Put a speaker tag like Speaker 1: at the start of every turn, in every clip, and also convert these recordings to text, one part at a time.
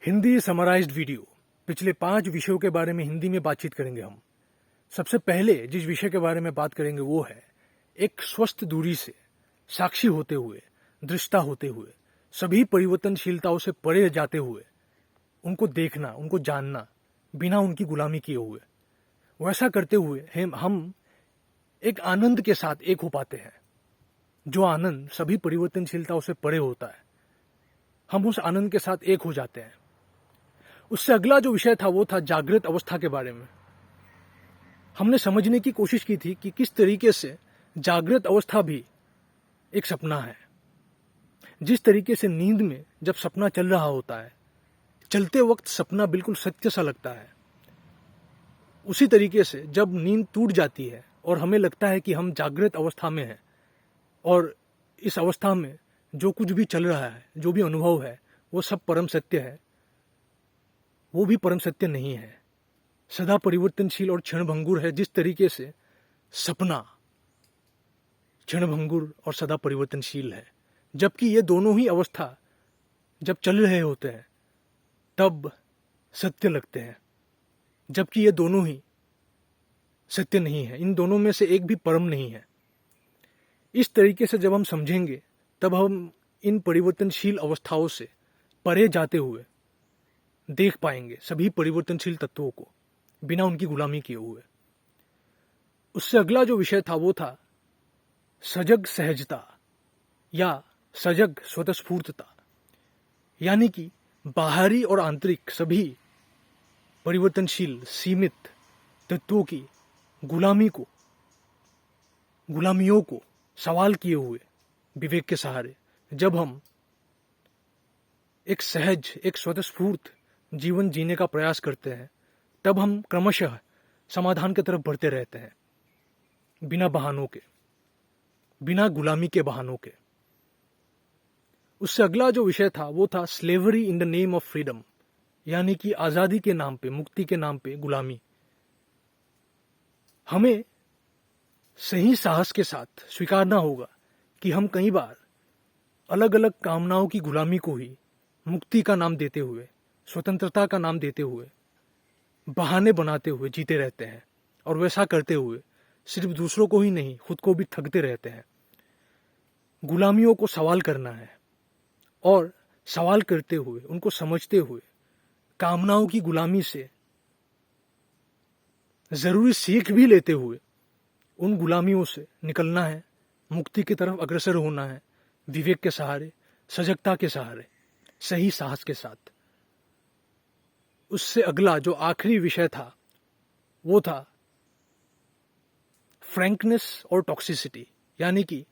Speaker 1: Hindi summarised video. पिछले 5 विषयों के बारे में हिंदी में बातचीत करेंगे हम। सबसे पहले जिस विषय के बारे में बात करेंगे वो है एक स्वस्थ दूरी से, साक्षी होते हुए, दृष्टा होते हुए, सभी परिवर्तनशीलताओं से परे जाते हुए उनको देखना, उनको जानना, बिना उनकी गुलामी किए हुए। वैसा करते हुए हम एक आनंद के साथ एक हो पाते हैं, जो आनंद सभी परिवर्तनशीलताओं से परे होता है। हम उस आनंद के साथ एक हो जाते हैं। उससे अगला जो विषय था वो था जागृत अवस्था के बारे में। हमने समझने की कोशिश की थी कि किस तरीके से जागृत अवस्था भी एक सपना है। जिस तरीके से नींद में जब सपना चल रहा होता है, चलते वक्त सपना बिल्कुल सत्य सा लगता है, उसी तरीके से जब नींद टूट जाती है और हमें लगता है कि हम जागृत अवस्था में हैं और इस अवस्था में जो कुछ भी चल रहा है, जो भी अनुभव है, वो सब परम सत्य है, वो भी परम सत्य नहीं है, सदा परिवर्तनशील और क्षणभंगुर है। जिस तरीके से सपना क्षणभंगुर और सदा परिवर्तनशील है, जबकि ये दोनों ही अवस्था जब चल रहे होते हैं तब सत्य लगते हैं, जबकि ये दोनों ही सत्य नहीं है। इन दोनों में से एक भी परम नहीं है। इस तरीके से जब हम समझेंगे तब हम इन परिवर्तनशील अवस्थाओं से परे जाते हुए देख पाएंगे सभी परिवर्तनशील तत्वों को, बिना उनकी गुलामी किए हुए। उससे अगला जो विषय था वो था सजग सहजता या सजग स्वतःस्फूर्तता, यानी कि बाहरी और आंतरिक सभी परिवर्तनशील सीमित तत्वों की गुलामियों को सवाल किए हुए विवेक के सहारे जब हम एक सहज, एक स्वतःस्फूर्त जीवन जीने का प्रयास करते हैं, तब हम क्रमशः समाधान की तरफ बढ़ते रहते हैं, बिना बहानों के, बिना गुलामी के बहानों के। उससे अगला जो विषय था वो था slavery in the name of freedom, यानी कि आजादी के नाम पे, मुक्ति के नाम पे गुलामी। हमें सही साहस के साथ स्वीकारना होगा कि हम कई बार अलग अलग कामनाओं की गुलामी को ही मुक्ति का नाम देते हुए, स्वतंत्रता का नाम देते हुए, बहाने बनाते हुए जीते रहते हैं, और वैसा करते हुए सिर्फ दूसरों को ही नहीं, खुद को भी ठगते रहते हैं। गुलामियों को सवाल करना है, और सवाल करते हुए, उनको समझते हुए, कामनाओं की गुलामी से जरूरी सीख भी लेते हुए उन गुलामियों से निकलना है, मुक्ति की तरफ अग्रसर होना है, विवेक के सहारे, सजगता के सहारे, सही साहस के साथ। उससे अगला जो आखिरी विषय था वो था फ्रैंकनेस और टॉक्सिसिटी, यानी कि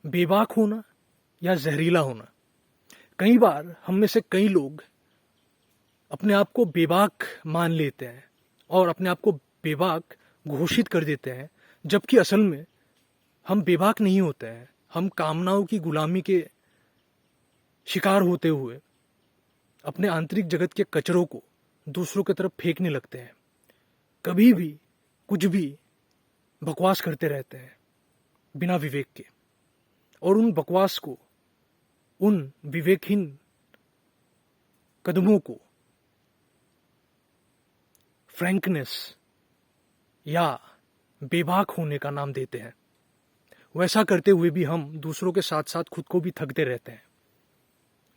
Speaker 1: बेबाक होना या जहरीला होना। कई बार हम में से कई लोग अपने आप को बेबाक मान लेते हैं और अपने आप को बेबाक घोषित कर देते हैं, जबकि असल में हम बेबाक नहीं होते हैं। हम कामनाओं की गुलामी के शिकार होते हुए अपने आंतरिक जगत के कचरों को दूसरों की तरफ फेंकने लगते हैं। कभी भी कुछ भी बकवास करते रहते हैं बिना विवेक के, और उन बकवास को, उन विवेकहीन कदमों को फ्रैंकनेस या बेबाक होने का नाम देते हैं। वैसा करते हुए भी हम दूसरों के साथ साथ खुद को भी ठगते रहते हैं,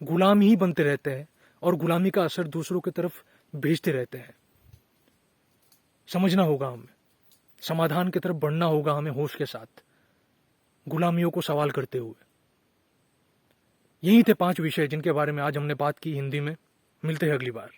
Speaker 1: गुलाम ही बनते रहते हैं, और गुलामी का असर दूसरों की तरफ भेजते रहते हैं। समझना होगा हमें, समाधान की तरफ बढ़ना होगा हमें होश के साथ, गुलामियों को सवाल करते हुए। यही थे 5 विषय जिनके बारे में आज हमने बात की हिंदी में। मिलते हैं अगली बार।